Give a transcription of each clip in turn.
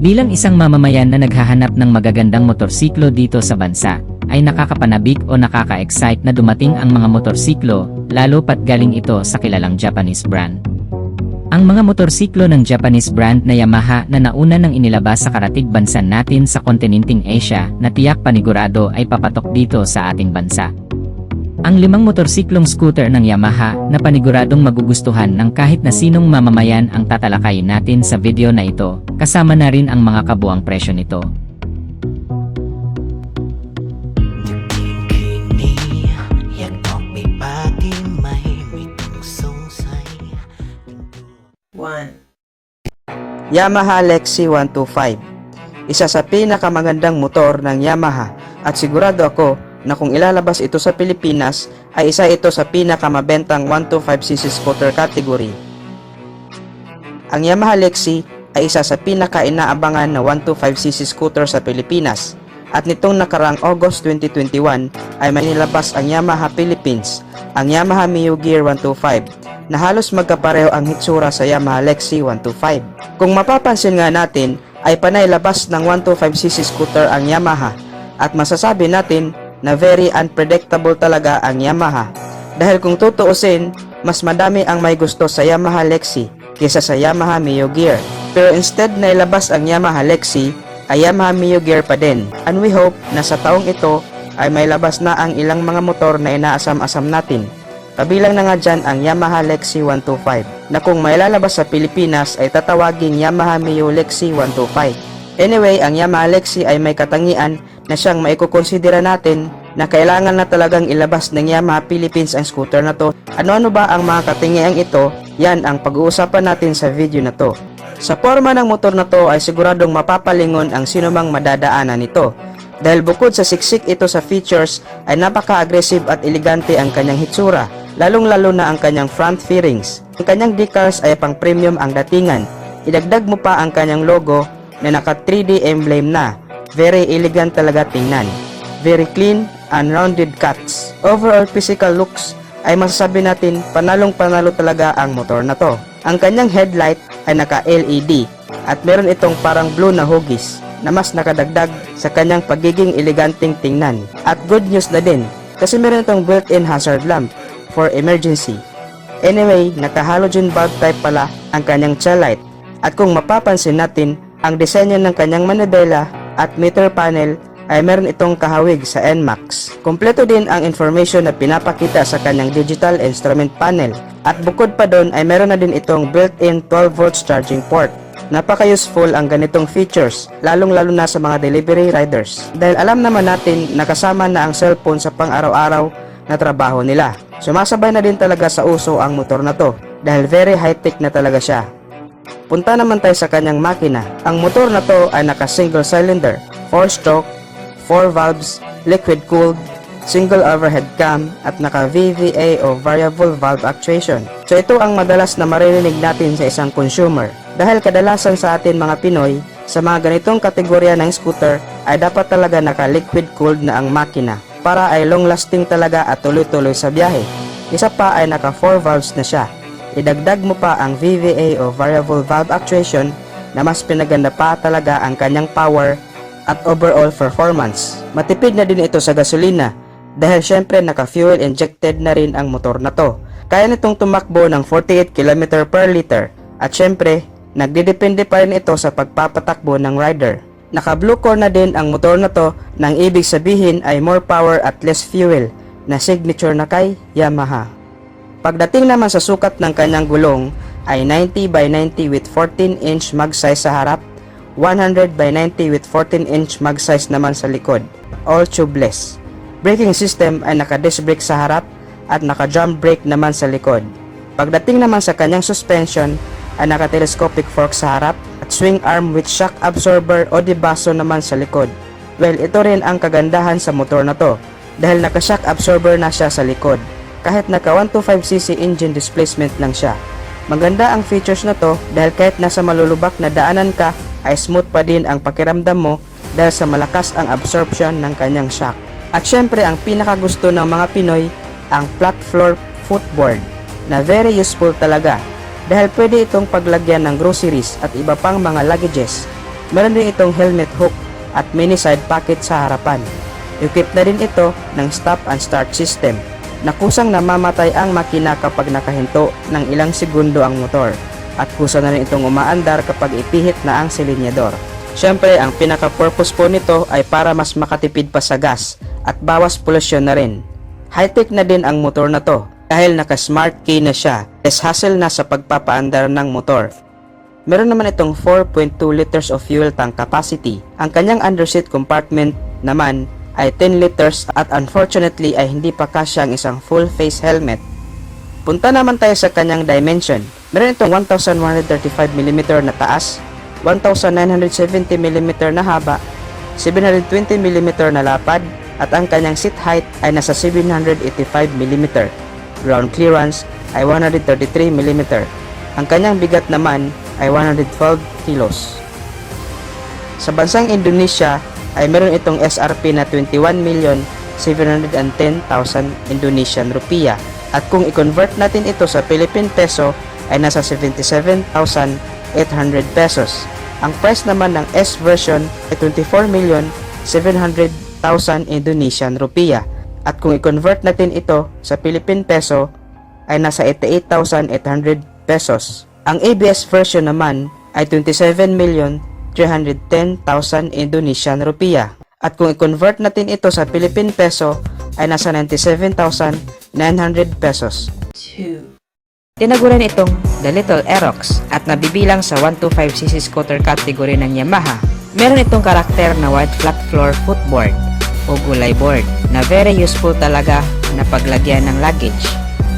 Bilang isang mamamayan na naghahanap ng magagandang motorsiklo dito sa bansa, ay nakakapanabik o nakaka-excite na dumating ang mga motorsiklo, lalo pat galing ito sa kilalang Japanese brand. Ang mga motorsiklo ng Japanese brand na Yamaha na nauna nang inilabas sa karatig bansa natin sa kontinenteng Asia na tiyak panigurado ay papatok dito sa ating bansa. Ang 5 motorsiklong scooter ng Yamaha na paniguradong magugustuhan ng kahit na sinong mamamayan ang tatalakayin natin sa video na ito, kasama na rin ang mga kabuang presyo nito. Yamaha Lexi 125. Isa sa pinakamagandang motor ng Yamaha at sigurado ako na kung ilalabas ito sa Pilipinas ay isa ito sa pinakamabentang 125cc scooter category. Ang Yamaha Lexi ay isa sa pinaka-inaabangan na 125cc scooter sa Pilipinas at nitong nakarang August 2021 ay may nilabas ang Yamaha Philippines, ang Yamaha Mio Gear 125 na halos magkapareho ang hitsura sa Yamaha Lexi 125. Kung mapapansin nga natin ay panay labas ng 125cc scooter ang Yamaha at masasabi natin na very unpredictable talaga ang Yamaha dahil kung tutuusin mas madami ang may gusto sa Yamaha Lexi kaysa sa Yamaha Mio Gear, pero instead na ilabas ang Yamaha Lexi ay Yamaha Mio Gear pa din, and we hope na sa taong ito ay may labas na ang ilang mga motor na inaasam-asam natin. Kabilang na nga dyan ang Yamaha Lexi 125 na kung may lalabas sa Pilipinas ay tatawaging Yamaha Mio Lexi 125. Anyway, ang Yamaha Lexi ay may katangian na siyang maikukonsidera natin na kailangan na talagang ilabas ng Yamaha Philippines ang scooter na to. Ano-ano ba ang mga katangiang ito? Yan ang pag-uusapan natin sa video na to. Sa forma ng motor na to ay siguradong mapapalingon ang sinumang madadaanan nito. Dahil bukod sa siksik ito sa features ay napaka-aggressive at elegante ang kanyang hitsura, lalong-lalo na ang kanyang front fairings. Ang kanyang decals ay pang premium ang datingan. Idagdag mo pa ang kanyang logo na naka 3D emblem na. Very elegant talaga tingnan. Very clean and rounded cuts. Overall physical looks ay masasabi natin panalong-panalo talaga ang motor na to. Ang kanyang headlight ay naka LED at meron itong parang blue na hugis na mas nakadagdag sa kanyang pagiging eleganteng tingnan. At good news na din kasi meron itong built-in hazard lamp for emergency. Anyway, naka halogen bulb type pala ang kanyang tail light. At kung mapapansin natin, ang disenyo ng kanyang manibela at meter panel ay meron itong kahawig sa NMAX. Kompleto din ang information na pinapakita sa kanyang digital instrument panel. At bukod pa doon ay meron na din itong built-in 12 volts charging port. Napaka-useful ang ganitong features, lalong-lalo na sa mga delivery riders. Dahil alam naman natin na kasama na ang cellphone sa pang-araw-araw na trabaho nila. Sumasabay na din talaga sa uso ang motor na to dahil very high-tech na talaga siya. Punta naman tayo sa kanyang makina. Ang motor na to ay naka single cylinder, 4-stroke, 4 valves, liquid-cooled, single overhead cam at naka VVA o variable valve actuation. So ito ang madalas na maririnig natin sa isang consumer. Dahil kadalasan sa atin mga Pinoy, sa mga ganitong kategorya ng scooter ay dapat talaga naka liquid-cooled na ang makina para ay long-lasting talaga at tuloy-tuloy sa biyahe. Isa pa ay naka 4 valves na siya. Idagdag mo pa ang VVA o variable valve actuation na mas pinaganda pa talaga ang kanyang power at overall performance. Matipid na din ito sa gasolina dahil syempre naka-fuel injected na rin ang motor na to. Kaya nitong tumakbo ng 48 km per liter at syempre nagdidepende pa rin ito sa pagpapatakbo ng rider. Naka blue core na din ang motor na to nang ibig sabihin ay more power at less fuel na signature na kay Yamaha. Pagdating naman sa sukat ng kanyang gulong ay 90 by 90 with 14-inch mag size sa harap, 100 by 90 with 14-inch mag size naman sa likod, all tubeless. Braking system ay naka-disc brake sa harap at naka-drum brake naman sa likod. Pagdating naman sa kanyang suspension ay naka-telescopic fork sa harap at swing arm with shock absorber o dibaso naman sa likod. Well, ito rin ang kagandahan sa motor na to dahil naka-shock absorber na siya sa likod kahit naka 125cc engine displacement lang siya. Maganda ang features na to dahil kahit nasa malulubak na daanan ka ay smooth pa din ang pakiramdam mo dahil sa malakas ang absorption ng kanyang shock. At syempre ang pinakagusto ng mga Pinoy, ang flat floor footboard na very useful talaga dahil pwede itong paglagyan ng groceries at iba pang mga luggages. Meron din itong helmet hook at mini side pocket sa harapan. Equipped na rin ito ng stop and start system na kusang namamatay ang makina kapag nakahinto ng ilang segundo ang motor at kusa na rin itong umaandar kapag ipihit na ang silinyador. Siyempre, ang pinaka-purpose po nito ay para mas makatipid pa sa gas at bawas polusyon na rin. High-tech na din ang motor na to dahil naka-smart key na siya, less hassle na sa pagpapaandar ng motor. Meron naman itong 4.2 liters of fuel tank capacity. Ang kanyang underseat compartment naman ay 10 liters at unfortunately ay hindi pa kasya ang isang full face helmet. Punta naman tayo sa kanyang dimension. Meron itong 1135mm na taas, 1970mm na haba, 720mm na lapad, at ang kanyang seat height ay nasa 785mm. Ground clearance ay 133mm. Ang kanyang bigat naman ay 112 kilos. Sa bansang Indonesia ay meron itong SRP na 21,710,000 Indonesian rupiah at kung i-convert natin ito sa Philippine peso ay nasa 77,800 pesos. Ang price naman ng S version ay 24,700,000 Indonesian rupiah at kung i-convert natin ito sa Philippine peso ay nasa 88,800 pesos. Ang ABS version naman ay 27,310,000 Indonesian rupiah at kung i-convert natin ito sa Philippine peso ay nasa 97,900 pesos. Tinaguran itong The Little Aerox at nabibilang sa 125cc scooter category ng Yamaha. Meron itong karakter na wide flat floor footboard o gulay board na very useful talaga na paglagyan ng luggage.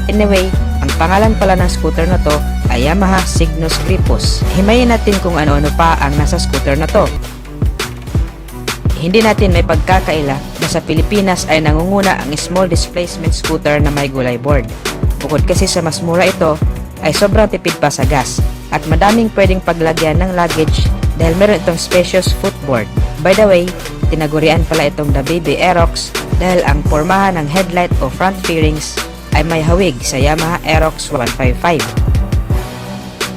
Anyway, ang pangalan pala ng scooter na to ay Yamaha Cygnus Gripus. Himayin natin kung ano-ano pa ang nasa scooter na to. Hindi natin may pagkakaila na sa Pilipinas ay nangunguna ang small displacement scooter na may gulay board. Bukod kasi sa mas mura ito, ay sobrang tipid pa sa gas at madaming pwedeng paglagyan ng luggage dahil meron itong spacious footboard. By the way, tinagurian pala itong The Baby Aerox dahil ang pormahan ng headlight o front fairings ay may hawig sa Yamaha Aerox 155.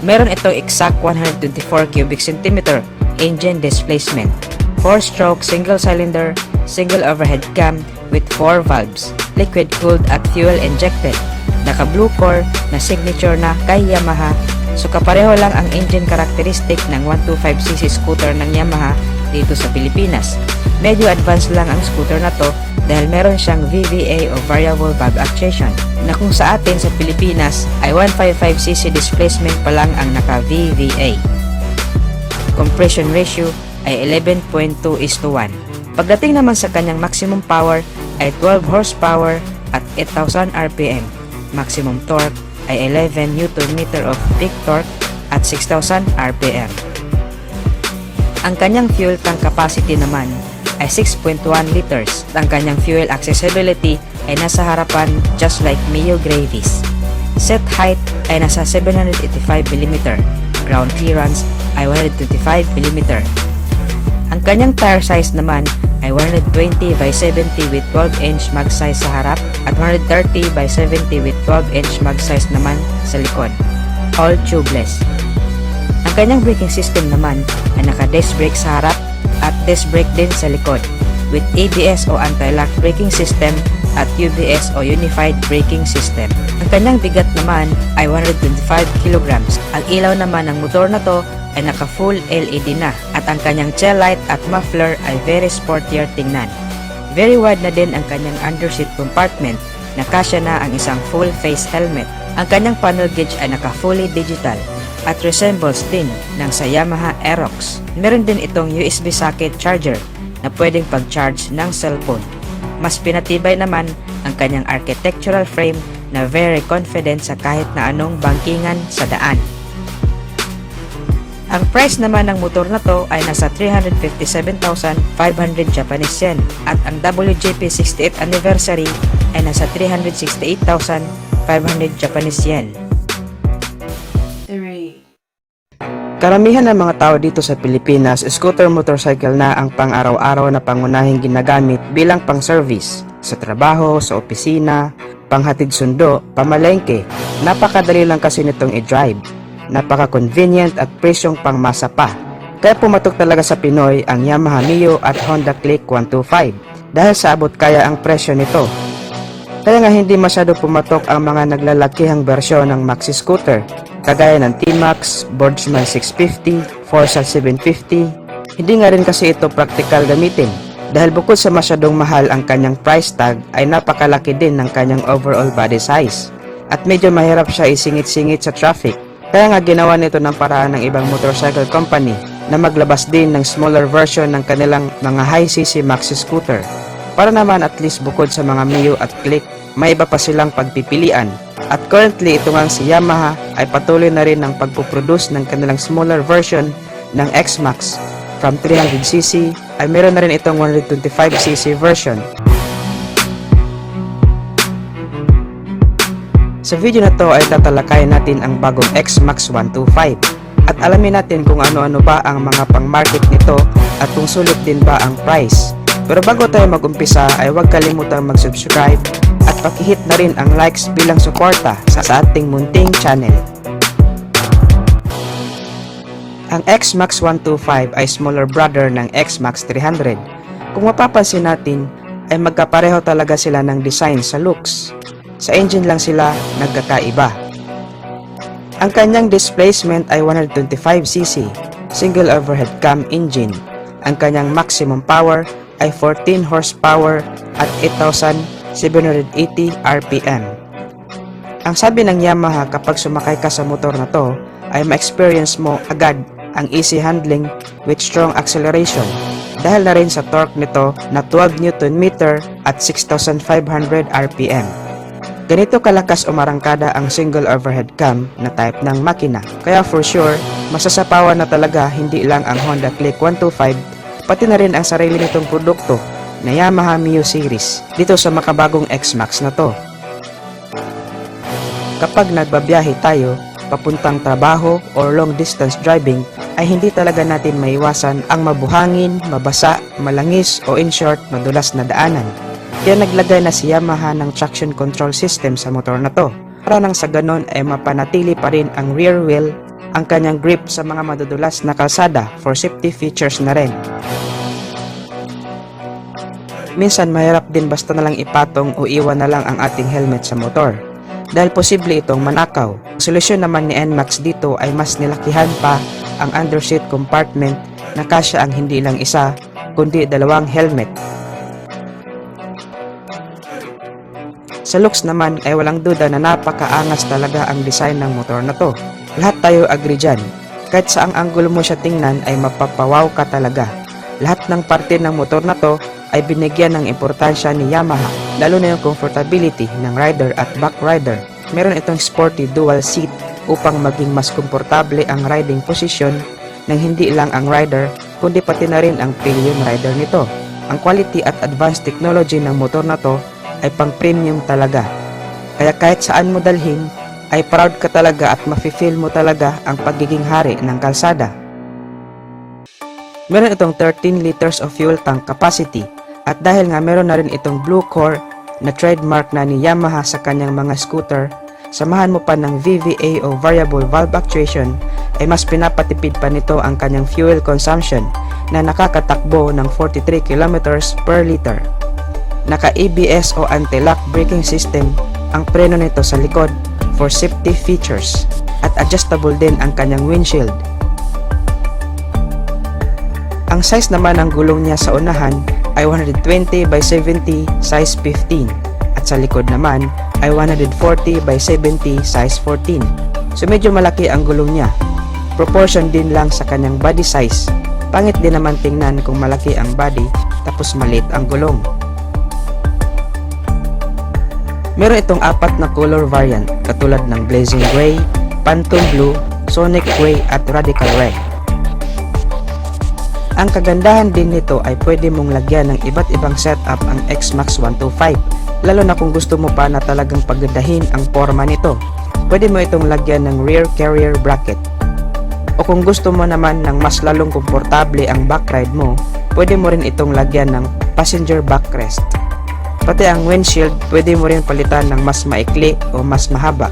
Meron itong exact 124 cubic centimeter engine displacement, 4-stroke single cylinder, single overhead cam with 4 valves, liquid cooled at fuel injected. Naka blue core na signature na kay Yamaha, so kapareho lang ang engine characteristic ng 125cc scooter ng Yamaha dito sa Pilipinas. Medyo advanced lang ang scooter na to dahil meron siyang VVA o variable valve actuation na kung sa atin sa Pilipinas ay 155cc displacement pa lang ang naka VVA. Compression ratio ay 11.2:1. Pagdating naman sa kanyang maximum power ay 12 horsepower at 8,000 RPM. Maximum torque ay 11 Nm of peak torque at 6,000 RPM. Ang kanyang fuel tank capacity naman ay 6.1 liters. Ang kanyang fuel accessibility ay nasa harapan just like Mio Gravis. Set height ay nasa 785mm. Ground clearance ay 125mm. Ang kanyang tire size naman ay 120 by 70 with 12-inch mag size sa harap at 130 by 70 with 12-inch mag size naman sa likod. All tubeless. Ang kanyang braking system naman ay naka-disc brake sa harap at disc brake din sa likod with ABS o anti-lock braking system at UBS o Unified Braking System. Ang kanyang bigat naman ay 125 kilograms. Ang ilaw naman ng motor na to ay naka-full LED na at ang kanyang tail light at muffler ay very sportier tingnan. Very wide na din ang kanyang underseat compartment na kasya na ang isang full face helmet. Ang kanyang panel gauge ay naka-fully digital at resembles din ng sa Yamaha Aerox. Meron din itong USB socket charger na pwedeng pag-charge ng cellphone. Mas pinatibay naman ang kanyang architectural frame na very confident sa kahit na anong bangkingan sa daan. Ang price naman ng motor na to ay nasa 357,500 Japanese yen at ang WJP 68th anniversary ay nasa 368,500 Japanese yen. Karamihan ng mga tao dito sa Pilipinas, scooter motorcycle na ang pang-araw-araw na pangunahing ginagamit bilang pang-service sa trabaho, sa opisina, panghatid sundo, pamalengke. Napakadali lang kasi nitong i-drive. Napaka-convenient at presyong pangmasa pa. Kaya pumatok talaga sa Pinoy ang Yamaha Mio at Honda Click 125 dahil sa abot kaya ang presyo nito. Kaya nga hindi masyado pumatok ang mga naglalakihang bersyon ng maxi scooter kagaya ng T-Max, Boardsman 650, Forza 750. Hindi nga rin kasi ito praktikal gamitin dahil bukod sa masyadong mahal ang kanyang price tag ay napakalaki din ng kanyang overall body size at medyo mahirap siya isingit-singit sa traffic. Kaya nga ginawa nito ng paraan ng ibang motorcycle company na maglabas din ng smaller version ng kanilang mga high-cc maxi scooter. Para naman at least bukod sa mga Mio at Click, may iba pa silang pagpipilian. At currently ito nga si Yamaha ay patuloy na rin ng pagpuproduce ng kanilang smaller version ng X-Max. From 300cc ay meron na rin itong 125cc version. Sa video na to ay tatalakayin natin ang bagong X-Max 125 at alamin natin kung ano-ano ba ang mga pang-market nito at kung sulit din ba ang price. Pero bago tayo mag-umpisa ay huwag kalimutang mag-subscribe at pakihit na rin ang likes bilang suporta sa ating munting channel. Ang X-Max 125 ay smaller brother ng X-Max 300. Kung mapapansin natin ay magkapareho talaga sila ng design sa looks. Sa engine lang sila nagkakaiba. Ang kanyang displacement ay 125cc, single overhead cam engine. Ang kanyang maximum power ay 14 horsepower at 8,780 RPM. Ang sabi ng Yamaha kapag sumakay ka sa motor na to ay ma-experience mo agad ang easy handling with strong acceleration dahil na rin sa torque nito na 12 Nm at 6,500 RPM. Ganito kalakas umarangkada ang single overhead cam na type ng makina. Kaya for sure, masasapawan na talaga hindi lang ang Honda Click 125, pati na rin ang sarili nitong produkto na Yamaha Mio Series dito sa makabagong X-Max na to. Kapag nagbabiyahe tayo, papuntang trabaho or long distance driving, ay hindi talaga natin maiwasan ang mabuhangin, mabasa, malangis o in short, madulas na daanan. Kaya naglagay na si Yamaha ng traction control system sa motor na to para nang sa ganon ay mapanatili pa rin ang rear wheel, ang kanyang grip sa mga madudulas na kalsada for safety features na rin. Minsan mahirap din basta na lang ipatong o iwan na lang ang ating helmet sa motor dahil posible itong manakaw. Ang solusyon naman ni NMAX dito ay mas nilakihan pa ang underseat compartment na kasya ang hindi lang isa kundi dalawang helmet. Sa looks naman ay walang duda na napakaangas talaga ang design ng motor na to. Lahat tayo agree dyan. Kahit saang anggulo mo siya tingnan ay mapapawaw ka talaga. Lahat ng parte ng motor na to ay binigyan ng importansya ni Yamaha, lalo na yung comfortability ng rider at back rider. Meron itong sporty dual seat upang maging mas komportable ang riding position ng hindi lang ang rider kundi pati na rin ang pillion rider nito. Ang quality at advanced technology ng motor na to ay pang premium talaga. Kaya kahit saan mo dalhin, ay proud ka talaga at mafe-feel mo talaga ang pagiging hari ng kalsada. Meron itong 13 liters of fuel tank capacity at dahil nga meron na rin itong blue core na trademark na ni Yamaha sa kanyang mga scooter, samahan mo pa ng VVA o variable valve actuation ay mas pinapatipid pa nito ang kanyang fuel consumption na nakakatakbo ng 43 kilometers per liter. Naka-ABS o anti-lock braking system ang preno nito sa likod for safety features at adjustable din ang kanyang windshield. Ang size naman ng gulong niya sa unahan ay 120 by 70 size 15 at sa likod naman ay 140 by 70 size 14. So medyo malaki ang gulong niya. Proportion din lang sa kanyang body size. Pangit din naman tingnan kung malaki ang body tapos maliit ang gulong. Meron itong 4 na color variant katulad ng Blazing Gray, Phantom Blue, Sonic Gray at Radical Red. Ang kagandahan din nito ay pwede mong lagyan ng iba't ibang setup ang X-Max 125, lalo na kung gusto mo pa na talagang pagandahin ang forma nito. Pwede mo itong lagyan ng rear carrier bracket. O kung gusto mo naman ng mas lalong komportable ang backride mo, pwede mo rin itong lagyan ng passenger backrest. Pati ang windshield, pwede mo rin palitan ng mas maikli o mas mahaba.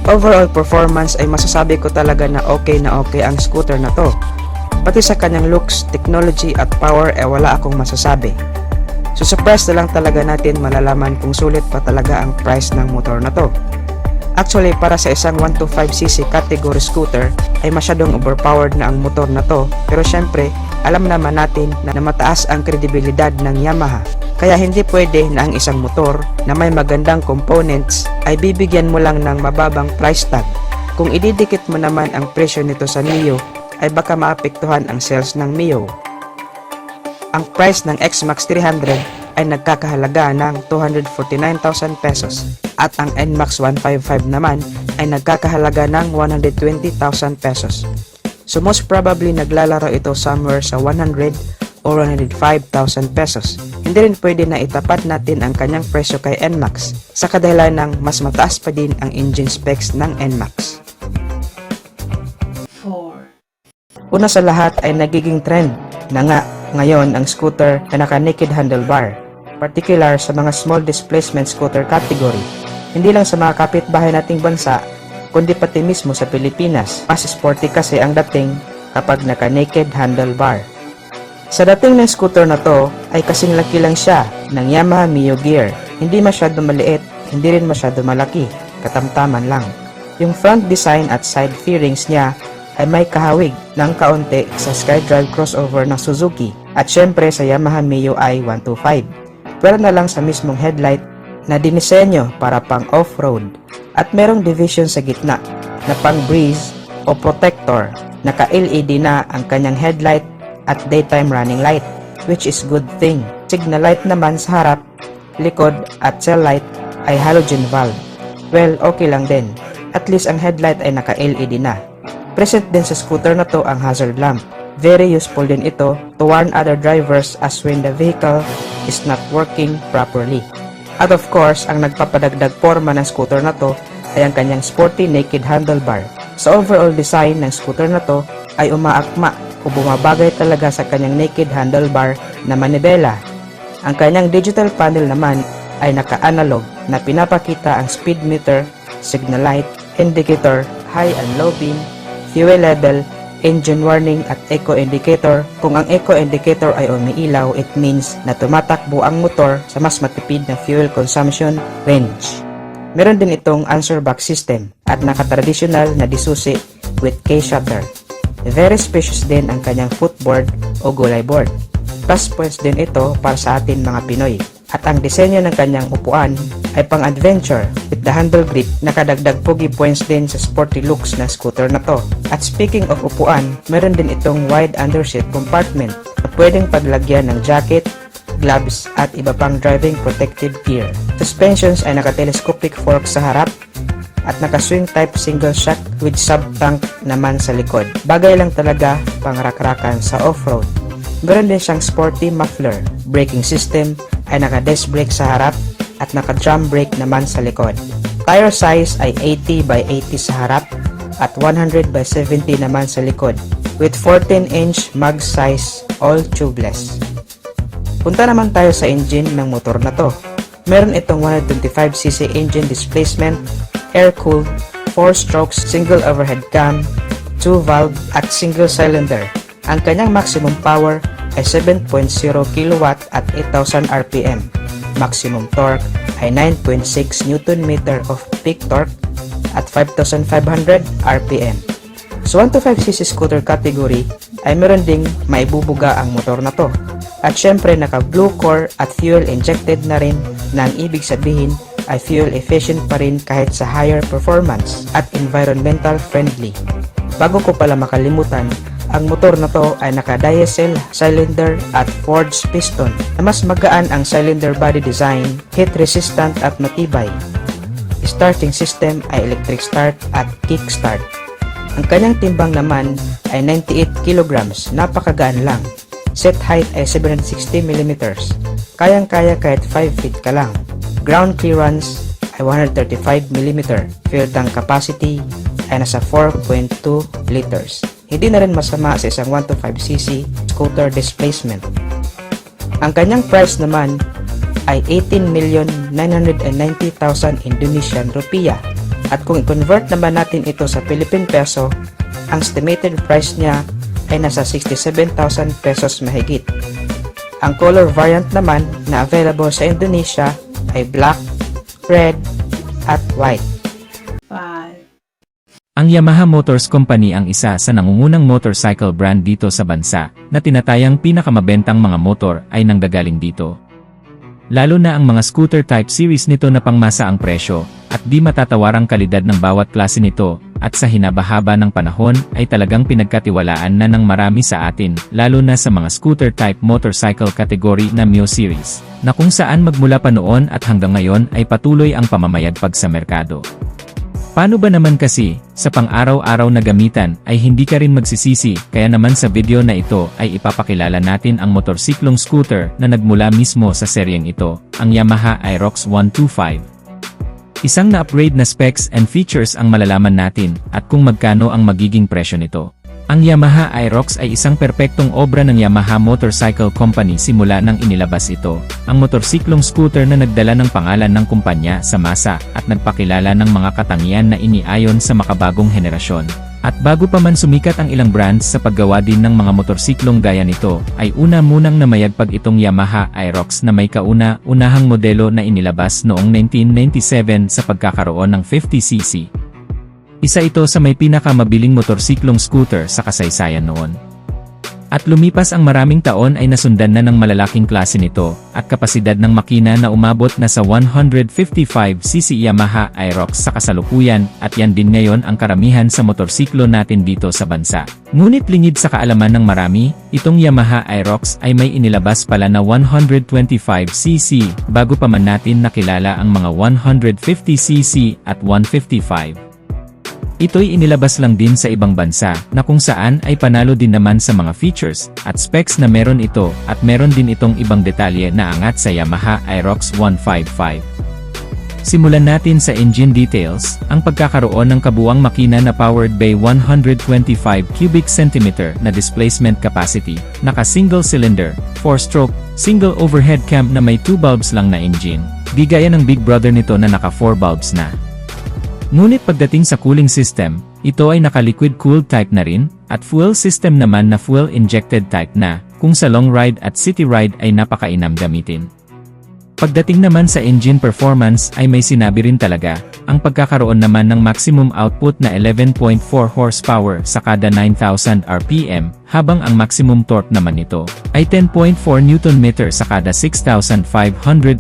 Overall performance ay masasabi ko talaga na okay ang scooter na to. Pati sa kanyang looks, technology at power ay wala akong masasabi. So sa price na lang talaga natin malalaman kung sulit pa talaga ang price ng motor na to. Actually, para sa isang 125cc category scooter ay masyadong overpowered na ang motor na to, pero syempre alam naman natin na mataas ang kredibilidad ng Yamaha. Kaya hindi pwede na ang isang motor na may magandang components ay bibigyan mo lang ng mababang price tag. Kung ididikit mo naman ang presyo nito sa Mio, ay baka maapektuhan ang sales ng Mio. Ang price ng X-Max 300 ay nagkakahalaga ng 249,000 pesos at ang NMAX 155 naman ay nagkakahalaga ng 120,000 pesos. So most probably naglalaro ito somewhere sa 100 or 105,000 pesos. Hindi rin pwede na itapat natin ang kanyang presyo kay NMAX sa kadahilan ng mas mataas pa din ang engine specs ng NMAX. Una sa lahat ay nagiging trend na nga ngayon ang scooter na naka-naked handlebar, particular sa mga small displacement scooter category. Hindi lang sa mga kapitbahay nating bansa, kundi pati mismo sa Pilipinas. Mas sporty kasi ang dating kapag naka-naked handlebar. Sa dating ng scooter na to ay kasing laki lang siya ng Yamaha Mio Gear. Hindi masyado maliit, hindi rin masyado malaki, katamtaman lang. Yung front design at side fairings niya ay may kahawig ng kaunti sa SkyDrive crossover ng Suzuki at syempre sa Yamaha Mio i125. Pero na lang sa mismong headlight na dinisenyo para pang off-road at merong division sa gitna na pang breeze o protector. Naka-LED na ang kanyang headlight at daytime running light, which is good thing. Signal light naman sa harap, likod at tail light ay halogen valve. Well, okay lang din. At least ang headlight ay naka-LED na. Present din sa scooter na to ang hazard lamp. Very useful din ito to warn other drivers as when the vehicle is not working properly. At of course, ang nagpapadagdag forma ng scooter na to ay ang kanyang sporty naked handlebar. Sa overall design ng scooter na to ay umaakma o bumabagay talaga sa kanyang naked handlebar na manibela. Ang kanyang digital panel naman ay naka-analog na pinapakita ang speed meter, signal light, indicator, high and low beam, fuel level, engine warning at eco indicator. Kung ang eco indicator ay umiilaw, it means na tumatakbo ang motor sa mas matipid na fuel consumption range. Meron din itong answer box system at nakatradisyonal na disusi with K-shutter. Very spacious din ang kanyang footboard o gulay board. Plus points din ito para sa atin mga Pinoy. At ang disenyo ng kanyang upuan ay pang adventure with the handle grip. Nakadagdag pogi points din sa sporty looks na scooter na to. At speaking of upuan, meron din itong wide underseat compartment na pwedeng paglagyan ng jacket, gloves at iba pang driving protective gear. Suspensions ay naka-telescopic fork sa harap at naka-swing type single shock with sub-tank naman sa likod. Bagay lang talaga pang rakrakan sa off-road. Meron din siyang sporty muffler. Braking system ay naka-disc brake sa harap at naka-drum brake naman sa likod. Tire size ay 80 by 80 sa harap at 100 by 70 naman sa likod with 14-inch mag size all tubeless. Punta naman tayo sa engine ng motor na to. Meron itong 125cc engine displacement, air-cooled, 4 strokes, single overhead cam, 2 valve at single cylinder. Ang kanyang maximum power ay 7.0 kW at 8,000 RPM. Maximum torque ay 9.6 Nm of peak torque at 5,500 RPM. Sa 125cc scooter category ay meron ding maibubuga ang motor na to. At syempre naka blue core at fuel injected na rin na ang ibig sabihin ay fuel efficient pa rin kahit sa higher performance at environmental friendly. Bago ko pala makalimutan, ang motor na to ay naka-diesel cylinder at forged piston na mas magaan ang cylinder body design, heat resistant at matibay. Starting system ay electric start at kick start. Ang kanyang timbang naman ay 98 kilograms, napakagaan lang. Set height ay 760 mm, kayang-kaya kahit 5 feet ka lang. Ground clearance ay 135 mm, fuel tank capacity ay nasa 4.2 liters. Hindi na rin masama sa isang 125cc scooter displacement. Ang kanyang price naman ay 18,990,000 Indonesian rupiah At kung i-convert naman natin ito sa Philippine Peso, ang estimated price niya ay nasa 67,000 pesos mahigit. Ang color variant naman na available sa Indonesia ay black, red, at white. Ang Yamaha Motors Company ang isa sa nangungunang motorcycle brand dito sa bansa na tinatayang pinakamabentang mga motor ay nanggagaling dito. Lalo na ang mga scooter type series nito na pangmasa ang presyo at di matatawarang kalidad ng bawat klase nito at sa hinabahaba ng panahon ay talagang pinagkatiwalaan na ng marami sa atin lalo na sa mga scooter type motorcycle category na Mio series na kung saan magmula pa noon at hanggang ngayon ay patuloy ang pamamayagpag sa merkado. Paano ba naman kasi, sa pang-araw-araw na gamitan ay hindi ka rin magsisisi, kaya naman sa video na ito ay ipapakilala natin ang motorsiklong scooter na nagmula mismo sa seryeng ito, ang Yamaha Aerox 125. Isang na-upgrade na specs and features ang malalaman natin at kung magkano ang magiging presyo nito. Ang Yamaha Aerox ay isang perpektong obra ng Yamaha Motorcycle Company simula nang inilabas ito, ang motorsiklong scooter na nagdala ng pangalan ng kumpanya sa masa at nagpakilala ng mga katangian na iniayon sa makabagong henerasyon. At bago pa man sumikat ang ilang brands sa paggawa din ng mga motorsiklong gaya nito, ay una munang namayagpag itong Yamaha Aerox na may kauna-unahang modelo na inilabas noong 1997 sa pagkakaroon ng 50cc. Isa ito sa may pinakamabiling motorsiklong scooter sa kasaysayan noon. At lumipas ang maraming taon ay nasundan na ng malalaking klase nito at kapasidad ng makina na umabot na sa 155cc Yamaha Aerox sa kasalukuyan at yan din ngayon ang karamihan sa motorsiklo natin dito sa bansa. Ngunit lingid sa kaalaman ng marami, itong Yamaha Aerox ay may inilabas pala na 125cc bago pa man natin nakilala ang mga 150cc at 155. Ito'y inilabas lang din sa ibang bansa na kung saan ay panalo din naman sa mga features at specs na meron ito at meron din itong ibang detalye na angat sa Yamaha Aerox 155. Simulan natin sa engine details, ang pagkakaroon ng kabuuang makina na powered by 125 cubic centimeter na displacement capacity, naka single cylinder, 4-stroke, single overhead cam na may 2 bulbs lang na engine, di gaya ng big brother nito na naka 4 bulbs na. Ngunit pagdating sa cooling system, ito ay naka-liquid cooled type na rin, at fuel system naman na fuel injected type na, kung sa long ride at city ride ay napakainam gamitin. Pagdating naman sa engine performance ay may sinabi rin talaga, ang pagkakaroon naman ng maximum output na 11.4 horsepower sa kada 9,000 RPM, habang ang maximum torque naman nito ay 10.4 Nm sa kada 6,500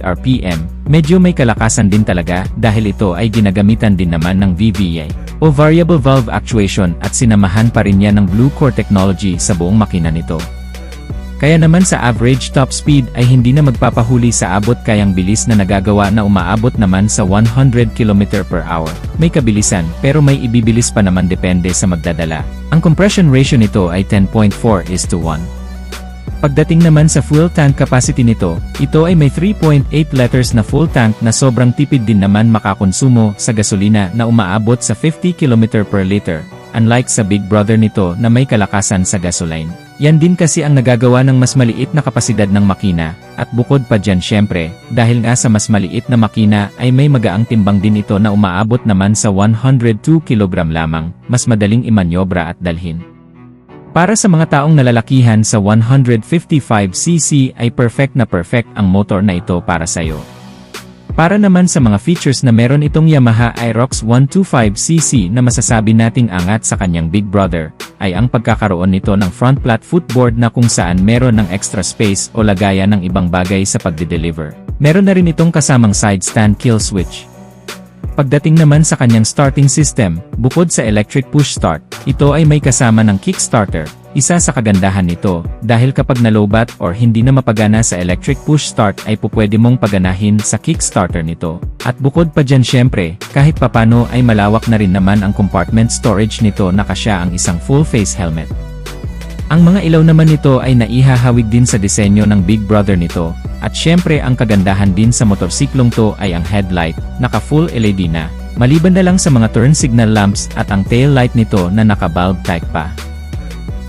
RPM. Medyo may kalakasan din talaga dahil ito ay ginagamitan din naman ng VVA o variable valve actuation at sinamahan pa rin yan ng Blue Core technology sa buong makina nito. Kaya naman sa average top speed ay hindi na magpapahuli sa abot kayang bilis na nagagawa na umaabot naman sa 100 km/h. May kabilisan pero may ibibilis pa naman depende sa magdadala. Ang compression ratio nito ay 10.4:1. Pagdating naman sa fuel tank capacity nito, ito ay may 3.8 liters na full tank na sobrang tipid din naman makakonsumo sa gasolina na umaabot sa 50 km/L. Unlike sa big brother nito na may kalakasan sa gasoline. Yan din kasi ang nagagawa ng mas maliit na kapasidad ng makina, at bukod pa dyan syempre, dahil nga sa mas maliit na makina ay may magaang timbang din ito na umaabot naman sa 102 kg lamang, mas madaling imanyobra at dalhin. Para sa mga taong nalalakihan sa 155cc ay perfect ang motor na ito para sa'yo. Para naman sa mga features na meron itong Yamaha Aerox 125cc na masasabi nating angat sa kanyang big brother, ay ang pagkakaroon nito ng front flat footboard na kung saan meron ng extra space o lagayan ng ibang bagay sa pagde-deliver. Meron na rin itong kasamang side stand kill switch. Pagdating naman sa kanyang starting system, bukod sa electric push start, ito ay may kasama ng kickstarter. Isa sa kagandahan nito, dahil kapag nalobat or hindi na mapagana sa electric push start ay pupwede mong paganahin sa kickstarter nito. At bukod pa dyan syempre, kahit papano ay malawak na rin naman ang compartment storage nito na kasya ang isang full face helmet. Ang mga ilaw naman nito ay naihahawig din sa disenyo ng big brother nito, at syempre ang kagandahan din sa motorsiklong to ay ang headlight, naka full LED na, maliban na lang sa mga turn signal lamps at ang tail light nito na naka bulb type pa.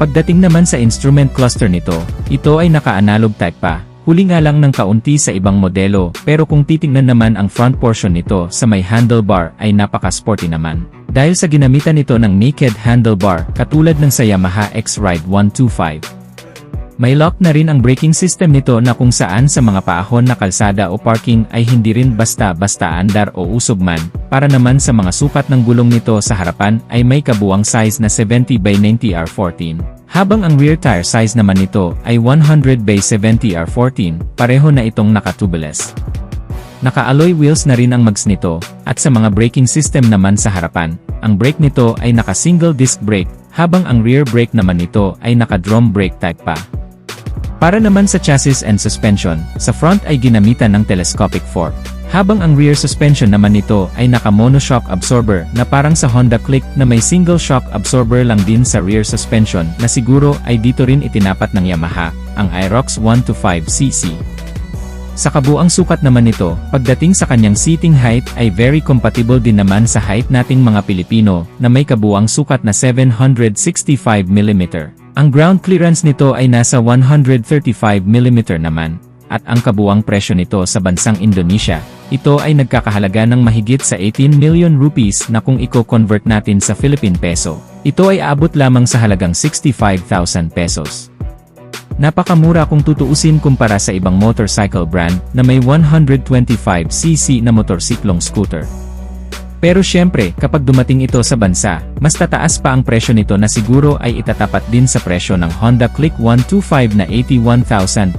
Pagdating naman sa instrument cluster nito, ito ay naka-analog type pa, Huli nga lang ng kaunti sa ibang modelo, pero kung titingnan naman ang front portion nito sa may handlebar ay napaka-sporty naman. Dahil sa ginamitan nito ng naked handlebar katulad ng sa Yamaha X-Ride 125. May lock na rin ang braking system nito na kung saan sa mga paahon na kalsada o parking ay hindi rin basta-basta andar o usog man, para naman sa mga sukat ng gulong nito sa harapan ay may kabuang size na 70x90R14. Habang ang rear tire size naman nito ay 100x70R14, pareho na itong naka-tubeless. Naka-alloy wheels na rin ang mags nito, at sa mga braking system naman sa harapan, ang brake nito ay naka-single disc brake, habang ang rear brake naman nito ay naka-drum brake type pa. Para naman sa chassis and suspension, sa front ay ginamitan ng telescopic fork, habang ang rear suspension naman nito ay naka-monoshock absorber na parang sa Honda Click na may single shock absorber lang din sa rear suspension na siguro ay dito rin itinapat ng Yamaha, ang Aerox 125cc. Sa kabuang sukat naman nito, pagdating sa kanyang seating height ay very compatible din naman sa height nating mga Pilipino na may kabuang sukat na 765mm. Ang ground clearance nito ay nasa 135mm naman, at ang kabuang presyo nito sa bansang Indonesia, ito ay nagkakahalaga ng mahigit sa 18 million rupees na kung i-convert natin sa Philippine peso, ito ay aabot lamang sa halagang 65,000 pesos. Napakamura kung tutuusin kumpara sa ibang motorcycle brand na may 125cc na motorsiklong scooter. Pero syempre, kapag dumating ito sa bansa, mas tataas pa ang presyo nito na siguro ay itatapat din sa presyo ng Honda Click 125 na 81,400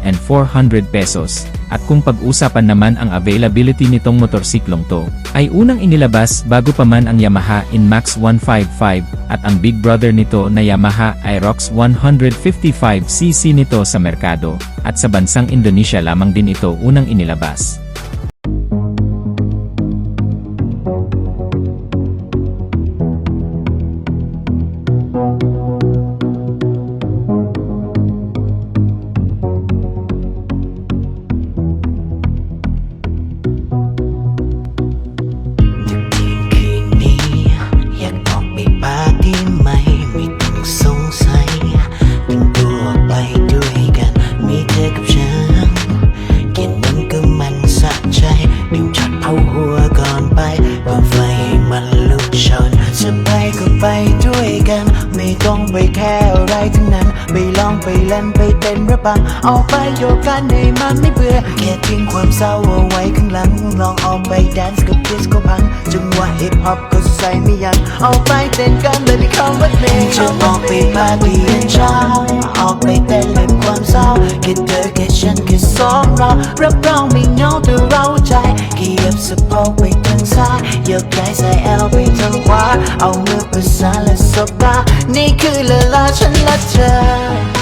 pesos. At kung pag-usapan naman ang availability nitong motorsiklong to, ay unang inilabas bago pa man ang Yamaha Inmax 155 at ang big brother nito na Yamaha Aerox 155cc nito sa merkado, at sa bansang Indonesia lamang din ito unang inilabas.ไปด้วยกันไม่ต้องไปแค่อะไรทั้งนั้นไปลองไปเล่นไปเต้นระบังเอาไปโยกกันให้มันไม่เบื่อแค่ทิ้งความเศร้าเอาไว้ข้างหลังลองเอาไปแดนซ์กับดิสโก้พังจังหวะฮิปฮอปก็ใส่ไม่ยั้งเอาไปเต้นกันเลยที่เขาวัดเมย์จะออกไปปาร์ตี้ยันเช้าออกไปเต้นเล่นความเศร้าแค่เธอแค่ฉันแค่สองเรารับรองไม่เหงาแต่เราใจขยับสะโพกไปทางซ้ายยกไหล่ใส่แอลไปทางขวาเอามือประสานและสบตานี่คือละลาฉันและเธอ